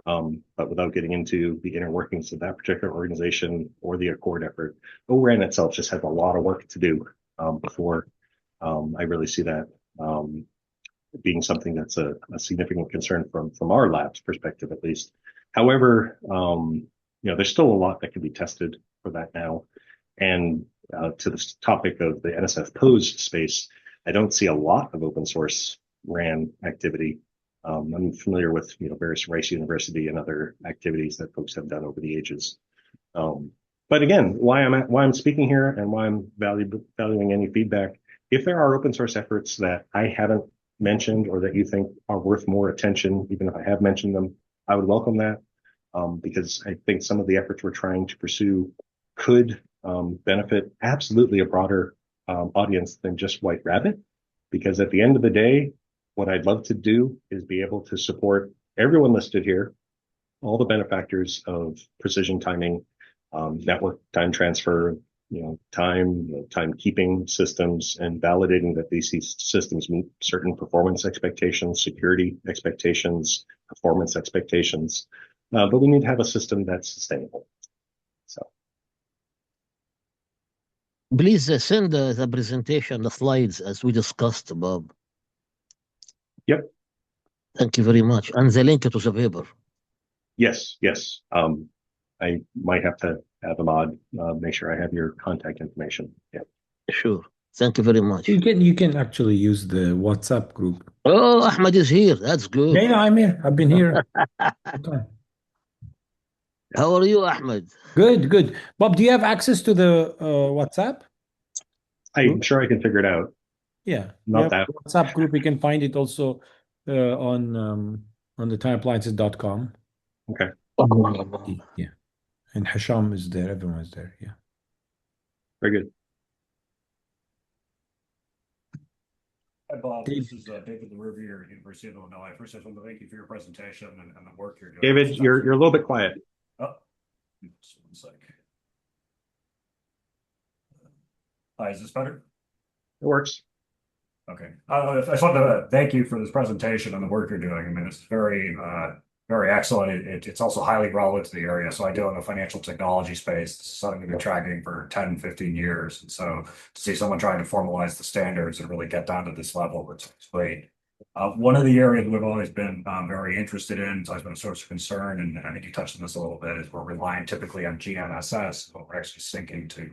[SPEAKER 3] But without getting into the inner workings of that particular organization or the Accord effort, ORAN itself just has a lot of work to do before I really see that being something that's a significant concern from our lab's perspective, at least. However, there's still a lot that can be tested for that now. And to this topic of the NSF POSE space, I don't see a lot of open source RAN activity. I'm familiar with various Rice University and other activities that folks have done over the ages. But again, why I'm speaking here and why I'm valuing any feedback. If there are open source efforts that I haven't mentioned or that you think are worth more attention, even if I have mentioned them, I would welcome that, because I think some of the efforts we're trying to pursue could benefit absolutely a broader audience than just White Rabbit. Because at the end of the day, what I'd love to do is be able to support everyone listed here, all the benefactors of precision timing, network time transfer, timekeeping systems, and validating that these systems meet certain performance expectations, security expectations, performance expectations. But we need to have a system that's sustainable. So,
[SPEAKER 4] Please send the presentation, the slides as we discussed, Bob.
[SPEAKER 3] Yep.
[SPEAKER 4] Thank you very much. And the link to the paper.
[SPEAKER 3] Yes. I might have to have Ahmad make sure I have your contact information. Yeah.
[SPEAKER 4] Sure. Thank you very much.
[SPEAKER 1] You can actually use the WhatsApp group.
[SPEAKER 4] Oh, Ahmed is here. That's good.
[SPEAKER 1] Yeah, I'm here. I've been here. Okay.
[SPEAKER 4] How are you, Ahmed?
[SPEAKER 1] Good. Bob, do you have access to the WhatsApp?
[SPEAKER 3] I'm sure I can figure it out.
[SPEAKER 1] Yeah.
[SPEAKER 3] Not that.
[SPEAKER 1] WhatsApp group. You can find it also on the timeappliances.com.
[SPEAKER 3] Okay.
[SPEAKER 1] Yeah. And Hisham is there. Everyone is there. Yeah.
[SPEAKER 3] Very good.
[SPEAKER 5] Hi, Bob. This is David LaRiviere, University of Illinois. First, I just want to thank you for your presentation and the work you're doing.
[SPEAKER 3] David, you're a little bit quiet.
[SPEAKER 5] Oh, just 1 sec. Hi, is this better?
[SPEAKER 3] It works.
[SPEAKER 5] Okay. I just want to thank you for this presentation and the work you're doing. I mean, it's very excellent. It's also highly relevant to the area. So I deal in the financial technology space. This is something we've been tracking for 10, 15 years. And so to see someone trying to formalize the standards and really get down to this level, it's great. One of the areas we've always been very interested in, it's always been a source of concern, and I think you touched on this a little bit, is we're relying typically on GNSS, what we're actually syncing to.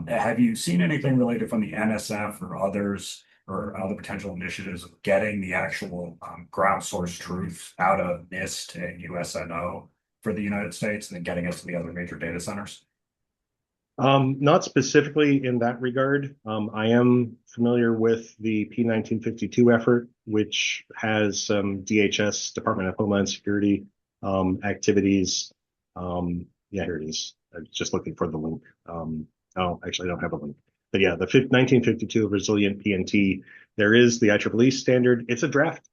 [SPEAKER 5] Have you seen anything related from the NSF or others or other potential initiatives of getting the actual ground source truth out of NIST and USNO for the United States and then getting us to the other major data centers?
[SPEAKER 3] Not specifically in that regard. I am familiar with the P1952 effort, which has some DHS, Department of Homeland Security activities. Yeah, here it is. I was just looking for the link. Oh, actually, I don't have a link. But yeah, the 1952 Resilient PNT, there is the IEEE standard. It's a draft,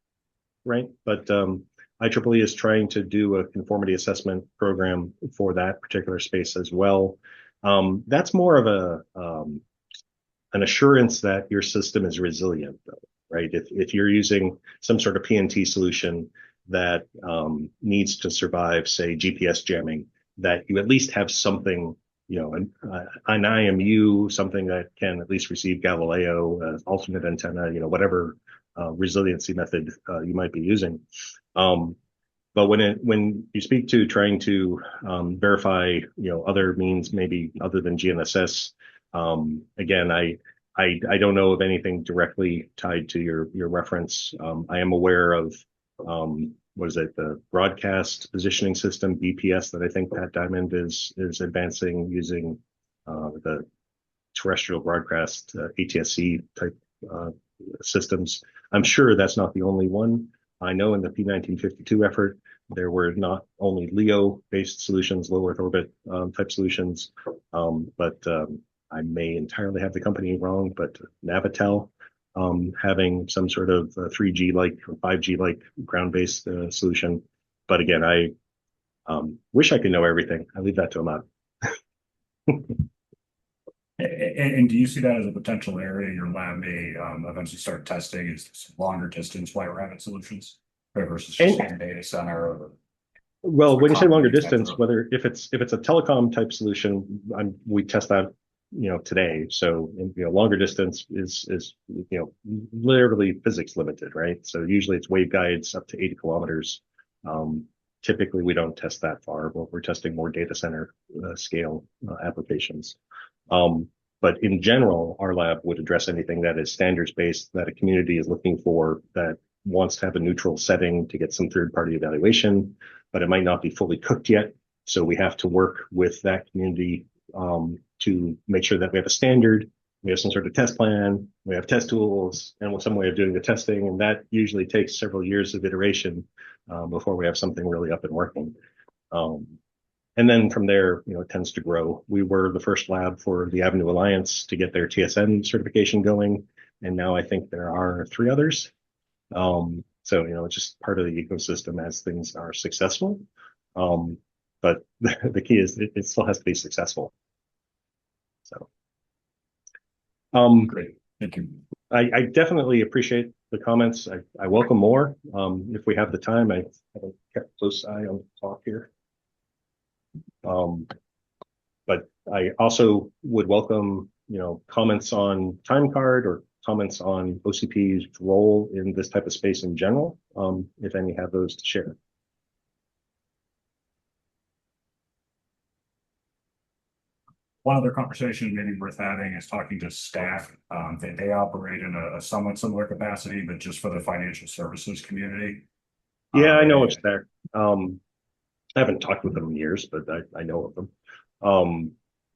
[SPEAKER 3] right? But IEEE is trying to do a conformity assessment program for that particular space as well. That's more of an assurance that your system is resilient, though, right? If you're using some sort of PNT solution that needs to survive, say, GPS jamming, that you at least have something, an IMU, something that can at least receive Galileo, alternate antenna, whatever resiliency method you might be using. But when you speak to trying to verify, other means maybe other than GNSS, again, I don't know of anything directly tied to your reference. I am aware of the broadcast positioning system, BPS, that I think Pat Diamond is advancing using the terrestrial broadcast ATSC type systems. I'm sure that's not the only one. I know in the P1952 effort, there were not only LEO-based solutions, low Earth orbit type solutions, but I may entirely have the company wrong, but Navitel having some sort of 3G like or 5G like ground-based solution. But again, I wish I could know everything. I leave that to Ahmad.
[SPEAKER 5] And do you see that as a potential area your lab may eventually start testing is longer distance White Rabbit solutions versus just
[SPEAKER 3] And-
[SPEAKER 5] a data center?
[SPEAKER 3] Well, when you say longer
[SPEAKER 5] Common
[SPEAKER 3] distance,
[SPEAKER 5] method.
[SPEAKER 3] whether if it's a telecom type solution, we test that today. So longer distance is literally physics limited, right? So usually it's waveguides up to 80 kilometers. Typically, we don't test that far, but we're testing more data center scale applications. But in general, our lab would address anything that is standards based that a community is looking for, that wants to have a neutral setting to get some third party evaluation, but it might not be fully cooked yet. So we have to work with that community to make sure that we have a standard, we have some sort of test plan, we have test tools, and some way of doing the testing. And that usually takes several years of iteration before we have something really up and working. And then from there, it tends to grow. We were the first lab for the Avenue Alliance to get their TSN certification going. And now I think there are 3 others. So, it's just part of the ecosystem as things are successful. But the key is it still has to be successful. So,
[SPEAKER 5] Great. Thank you.
[SPEAKER 3] I definitely appreciate the comments. I welcome more. If we have the time, I have kept a close eye on the talk here. But I also would welcome, comments on time card or comments on OCP's role in this type of space in general, if any have those to share.
[SPEAKER 5] One other conversation maybe worth having is talking to staff. They operate in a somewhat similar capacity, but just for the financial services community.
[SPEAKER 3] Yeah, I know it's there. I haven't talked with them in years, but I know of them.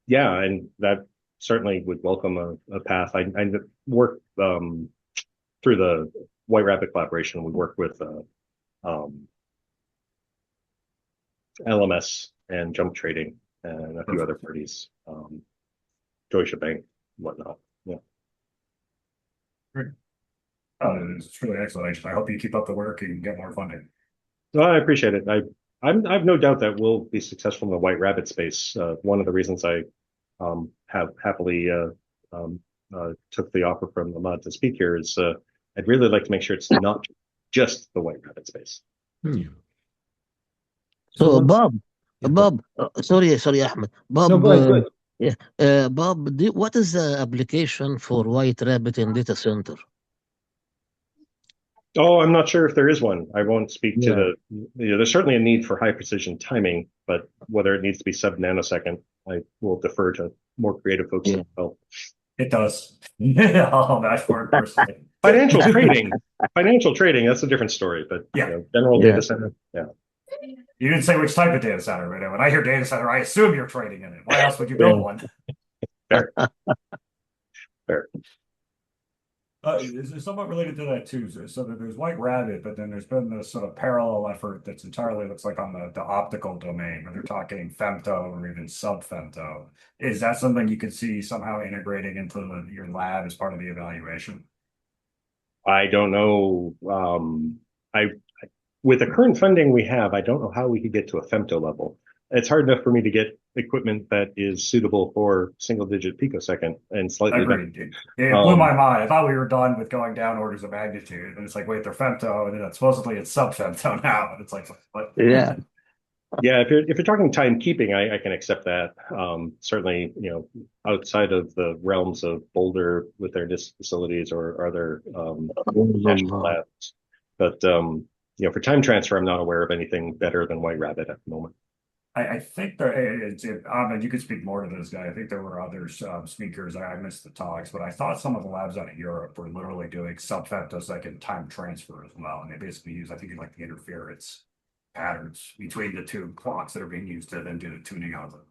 [SPEAKER 3] Yeah, and that certainly would welcome a path. I work through the White Rabbit collaboration. We work with LMS and Jump Trading and a few other parties, Deutsche Bank, whatnot. Yeah.
[SPEAKER 5] It's really excellent. I hope you keep up the work and get more funding.
[SPEAKER 3] No, I appreciate it. I've no doubt that we'll be successful in the White Rabbit space. One of the reasons I have happily took the offer from Ahmad to speak here is I'd really like to make sure it's not just the White Rabbit space.
[SPEAKER 4] So,
[SPEAKER 1] once-
[SPEAKER 4] Bob,
[SPEAKER 1] Yeah,
[SPEAKER 4] Bob, sorry, Ahmed. Bob,
[SPEAKER 1] No, go ahead.
[SPEAKER 4] yeah, Bob, what is the application for White Rabbit in data center?
[SPEAKER 3] Oh, I'm not sure if there is one. I won't speak
[SPEAKER 1] Yeah.
[SPEAKER 3] to there's certainly a need for high precision timing, but whether it needs to be sub-nanosecond, I will defer to more creative folks
[SPEAKER 4] Yeah.
[SPEAKER 3] as well.
[SPEAKER 5] It does. I'll vouch for it personally.
[SPEAKER 3] Financial trading, that's a different story, but
[SPEAKER 5] Yeah.
[SPEAKER 3] general
[SPEAKER 4] Yeah.
[SPEAKER 3] data center, yeah.
[SPEAKER 5] You didn't say which type of data center, right? When I hear data center, I assume you're trading in it. Why else would you build one?
[SPEAKER 3] Fair.
[SPEAKER 5] It's somewhat related to that too. So that there's White Rabbit, but then there's been this sort of parallel effort that's entirely looks like on the optical domain, where they're talking femto or even sub-femto. Is that something you could see somehow integrating into your lab as part of the evaluation?
[SPEAKER 3] I don't know. With the current funding we have, I don't know how we could get to a femto level. It's hard enough for me to get equipment that is suitable for single-digit picosecond and slightly better.
[SPEAKER 5] Agreed. It blew my mind. I thought we were done with going down orders of magnitude, and it's like, wait, they're femto, and then supposedly it's sub-femto now. And it's like, what?
[SPEAKER 4] Yeah.
[SPEAKER 3] Yeah, if you're talking timekeeping, I can accept that. Certainly, outside of the realms of Boulder with their NIST facilities or other national labs. But for time transfer, I'm not aware of anything better than White Rabbit at the moment.
[SPEAKER 5] I think there, Ahmed, you could speak more to this guy. I think there were other speakers. I missed the talks, but I thought some of the labs out of Europe were literally doing sub-femtosecond time transfer as well. And they basically use, I think, like the interference patterns between the two clocks that are being used to then do the tuning on them.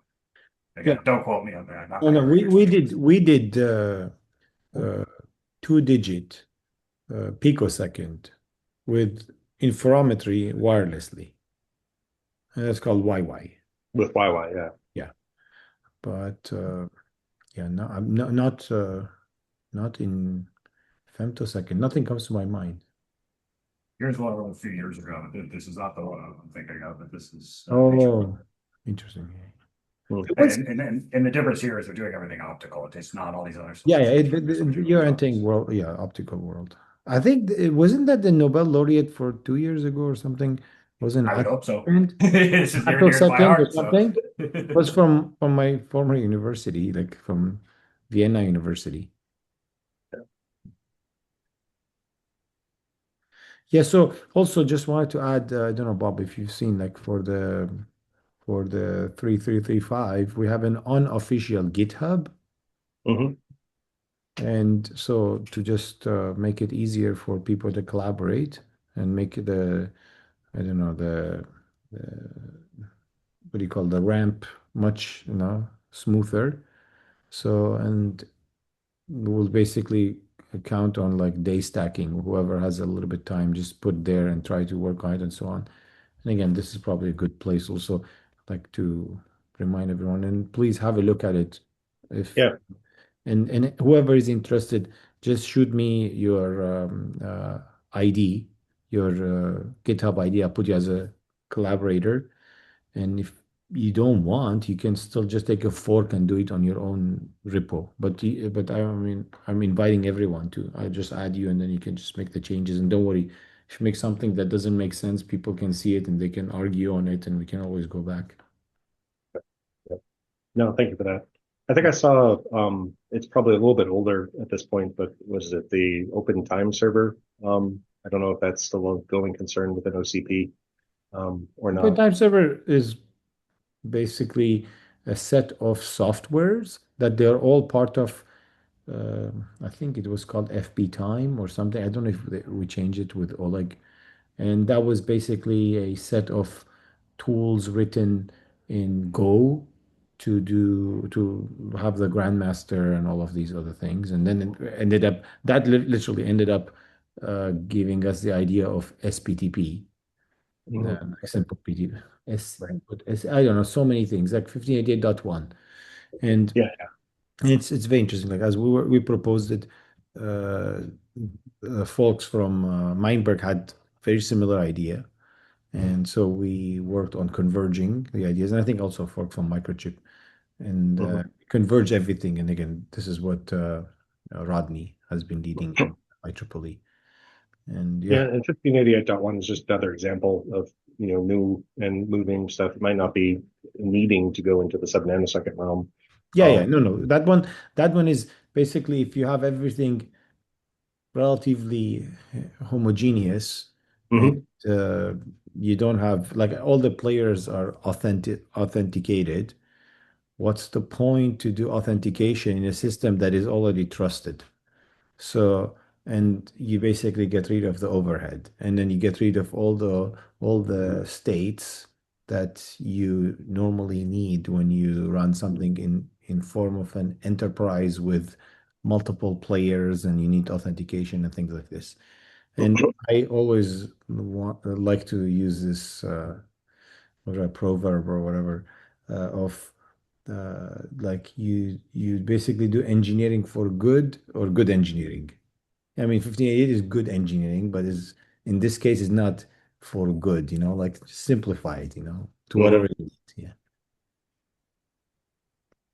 [SPEAKER 5] Again, don't quote me on that.
[SPEAKER 1] No, we did 2-digit picosecond with interferometry wirelessly. And that's called YY.
[SPEAKER 3] With YY, yeah.
[SPEAKER 1] Yeah. But I'm not in Femtosecond. Nothing comes to my mind.
[SPEAKER 5] Here's one from a few years ago. This is not the one I'm thinking of, but this is
[SPEAKER 1] Oh, interesting. It was,
[SPEAKER 5] and the difference here is they're doing everything optical. It's not all these other
[SPEAKER 1] yeah,
[SPEAKER 5] solutions.
[SPEAKER 1] you're entering world, yeah, optical world. I think it wasn't that the Nobel laureate for 2 years ago or something wasn't
[SPEAKER 5] I would hope so.
[SPEAKER 1] attosecond
[SPEAKER 5] This is near and dear to my
[SPEAKER 1] or
[SPEAKER 5] heart.
[SPEAKER 1] something. It was from my former university, like from Vienna University. Yeah, so also just wanted to add, I don't know, Bob, if you've seen like for the 3335, we have an unofficial GitHub.
[SPEAKER 3] Mhm.
[SPEAKER 1] And so to just make it easier for people to collaborate and make I don't know, what do you call the ramp much, smoother. So, and we'll basically count on like day stacking. Whoever has a little bit time, just put there and try to work on it and so on. And again, this is probably a good place also like to remind everyone and please have a look at it if
[SPEAKER 3] Yeah.
[SPEAKER 1] and whoever is interested, just shoot me your ID, your GitHub ID. I'll put you as a collaborator. And if you don't want, you can still just take a fork and do it on your own repo. But I mean, I'm inviting everyone to. I just add you, and then you can just make the changes. And don't worry, if you make something that doesn't make sense, people can see it and they can argue on it, and we can always go back.
[SPEAKER 3] No, thank you for that. I think I saw, it's probably a little bit older at this point, but was it the Open Time Server? I don't know if that's still a going concern within OCP, or
[SPEAKER 1] Open
[SPEAKER 3] not.
[SPEAKER 1] Time Server is basically a set of softwares that they're all part of. I think it was called FP Time or something. I don't know if we changed it with Oleg. And that was basically a set of tools written in Go to have the Grandmaster and all of these other things. And then it ended up that literally ended up giving us the idea of SPTP,
[SPEAKER 3] Mhm.
[SPEAKER 1] simple PTP.
[SPEAKER 3] Right.
[SPEAKER 1] I don't know, so many things like 1588.1. And
[SPEAKER 3] Yeah.
[SPEAKER 1] it's very interesting. Like as we proposed it, uh, folks from Meinberg had very similar idea, and so we worked on converging the ideas. And I think also folks from Microchip and
[SPEAKER 3] Mhm.
[SPEAKER 1] converge everything. And again, this is what Rodney has been leading in IEEE. And
[SPEAKER 3] Yeah,
[SPEAKER 1] yeah,
[SPEAKER 3] and 1588.1 is just another example of, new and moving stuff. It might not be needing to go into the sub-nanosecond realm.
[SPEAKER 1] yeah, no, that one is basically if you have everything relatively homogeneous.
[SPEAKER 3] Mhm.
[SPEAKER 1] Uh, you don't have like all the players are authenticated. What's the point to do authentication in a system that is already trusted? So, and you basically get rid of the overhead, and then you get rid of all the states that you normally need when you run something in form of an enterprise with multiple players, and you need authentication and things like this. And I always like to use this what a proverb or whatever of like you basically do engineering for good or good engineering. I mean, 1588 is good engineering, but is in this case is not for good, like simplify it, to whatever
[SPEAKER 3] Mhm.
[SPEAKER 1] you need. Yeah.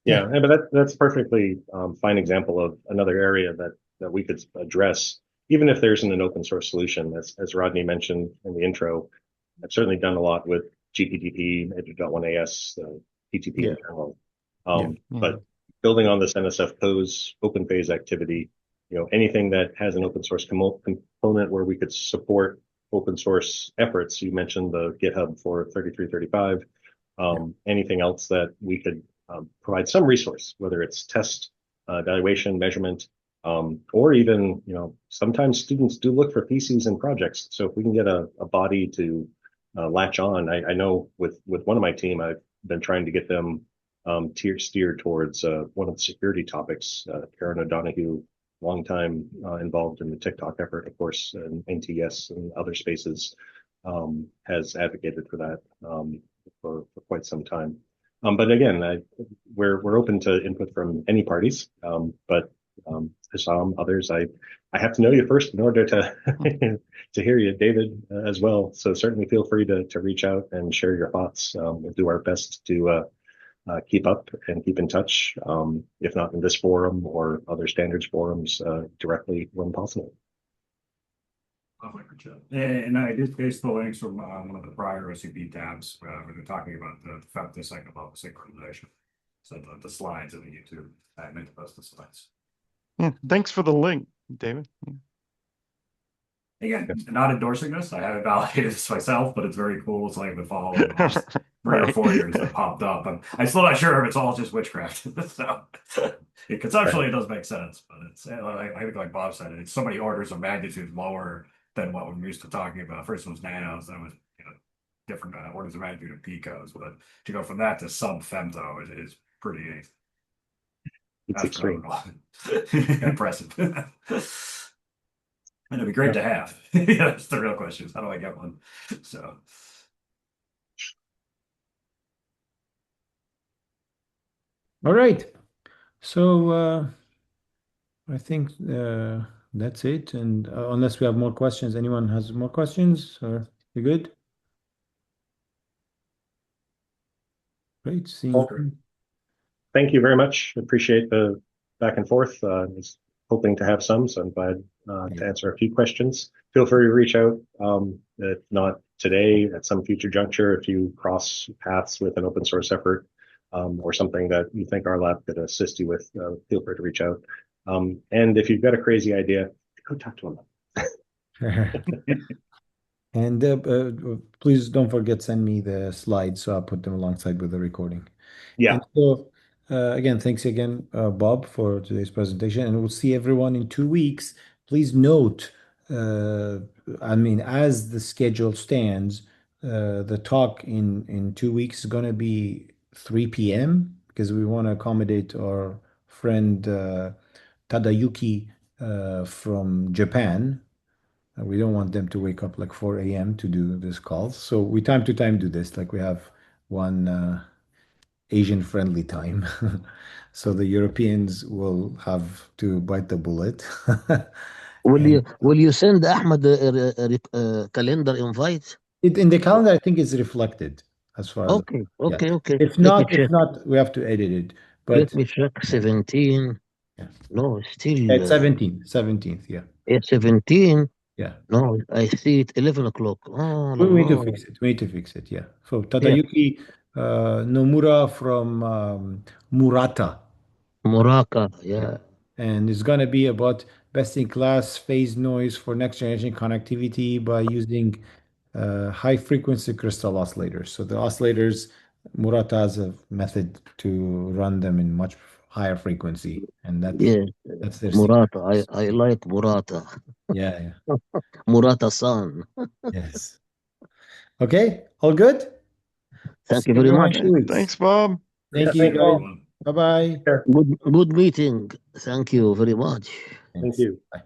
[SPEAKER 1] Yeah.
[SPEAKER 3] Yeah, but that's a perfectly fine example of another area that we could address, even if there isn't an open source solution. As Rodney mentioned in the intro, I've certainly done a lot with GPTP, Edu.1AS, PTP
[SPEAKER 1] Yeah.
[SPEAKER 3] in general.
[SPEAKER 1] Yeah.
[SPEAKER 3] But building on this NSF Pose open phase activity, anything that has an open source component where we could support open source efforts. You mentioned the GitHub for 3335.
[SPEAKER 1] Yeah.
[SPEAKER 3] Anything else that we could provide some resource, whether it's test, evaluation, measurement, or even, sometimes students do look for theses and projects. So if we can get a body to latch on, I know with one of my team, I've been trying to get them steered towards one of the security topics. Karen O'Donoghue, long time involved in the TikTok effort, of course, and NTS and other spaces, has advocated for that for quite some time. But again, we're open to input from any parties. But Hussam, others. I have to know you first in order to to hear you, David, as well. So certainly feel free to reach out and share your thoughts. We'll do our best to keep up and keep in touch, if not in this forum or other standards forums, directly when possible.
[SPEAKER 5] And I did paste the links from one of the prior OCP tabs where they're talking about the second level synchronization. So the slides in the YouTube. I meant to post the slides.
[SPEAKER 2] Yeah, thanks for the link, David.
[SPEAKER 5] Again, not endorsing this. I haven't validated this myself, but it's very cool. It's like the following last 3 or 4 years that popped up. And I'm still not sure if it's all just witchcraft. So conceptually, it does make sense, but it's I think like Bob said, it's so many orders of magnitude lower than what we're used to talking about. First was nanos, then was different orders of magnitude of picos. But to go from that to sub femto is pretty
[SPEAKER 3] It's extreme.
[SPEAKER 5] impressive. And it'd be great to have. Yeah, that's the real question. How do I get one? So.
[SPEAKER 1] All right. So I think that's it. And unless we have more questions, anyone has more questions? Or you good? Great.
[SPEAKER 3] Thank you very much. Appreciate the back and forth. I was hoping to have some, so I'm glad to answer a few questions. Feel free to reach out, if not today, at some future juncture, if you cross paths with an open source effort, or something that you think our lab could assist you with, feel free to reach out. And if you've got a crazy idea, go talk to them.
[SPEAKER 1] And please don't forget, send me the slides so I'll put them alongside with the recording.
[SPEAKER 3] Yeah.
[SPEAKER 1] And so again, thanks again, Bob, for today's presentation, and we'll see everyone in 2 weeks. Please note, as the schedule stands, the talk in 2 weeks is going to be 3 p.m. because we want to accommodate our friend Tadayuki from Japan. We don't want them to wake up like 4 a.m. to do this call. So we time to time do this, like we have one Asian friendly time. So the Europeans will have to bite the bullet.
[SPEAKER 4] Will you send Ahmed a calendar invite?
[SPEAKER 1] In the calendar, I think it's reflected as far as
[SPEAKER 4] Okay.
[SPEAKER 1] If
[SPEAKER 4] Let me check.
[SPEAKER 1] not, we have to edit it. But
[SPEAKER 4] Let me check. 17.
[SPEAKER 1] Yeah.
[SPEAKER 4] No, still.
[SPEAKER 1] It's 17th, yeah.
[SPEAKER 4] It's 17.
[SPEAKER 1] Yeah.
[SPEAKER 4] No, I see it 11 o'clock. Oh,
[SPEAKER 1] We need to
[SPEAKER 4] no.
[SPEAKER 1] fix it. We need to fix it, yeah. So Tadayuki Nomura from Murata.
[SPEAKER 4] Muraka, yeah.
[SPEAKER 1] And it's going to be about best-in-class phase noise for next-generation connectivity by using high-frequency crystal oscillators. So the oscillators, Murata has a method to run them in much higher frequency, and that's their
[SPEAKER 4] Murata.
[SPEAKER 1] secret.
[SPEAKER 4] I like Murata.
[SPEAKER 1] Yeah.
[SPEAKER 4] Murata-san.
[SPEAKER 1] Yes. Okay, all good?
[SPEAKER 4] Thank
[SPEAKER 1] See
[SPEAKER 4] you very
[SPEAKER 1] everyone
[SPEAKER 4] much.
[SPEAKER 1] in 2 weeks.
[SPEAKER 2] Thanks, Bob.
[SPEAKER 1] Thank you,
[SPEAKER 3] Thanks, all.
[SPEAKER 1] guys. Bye-bye.
[SPEAKER 4] Good meeting. Thank you very much.
[SPEAKER 3] Thank you.
[SPEAKER 1] Bye.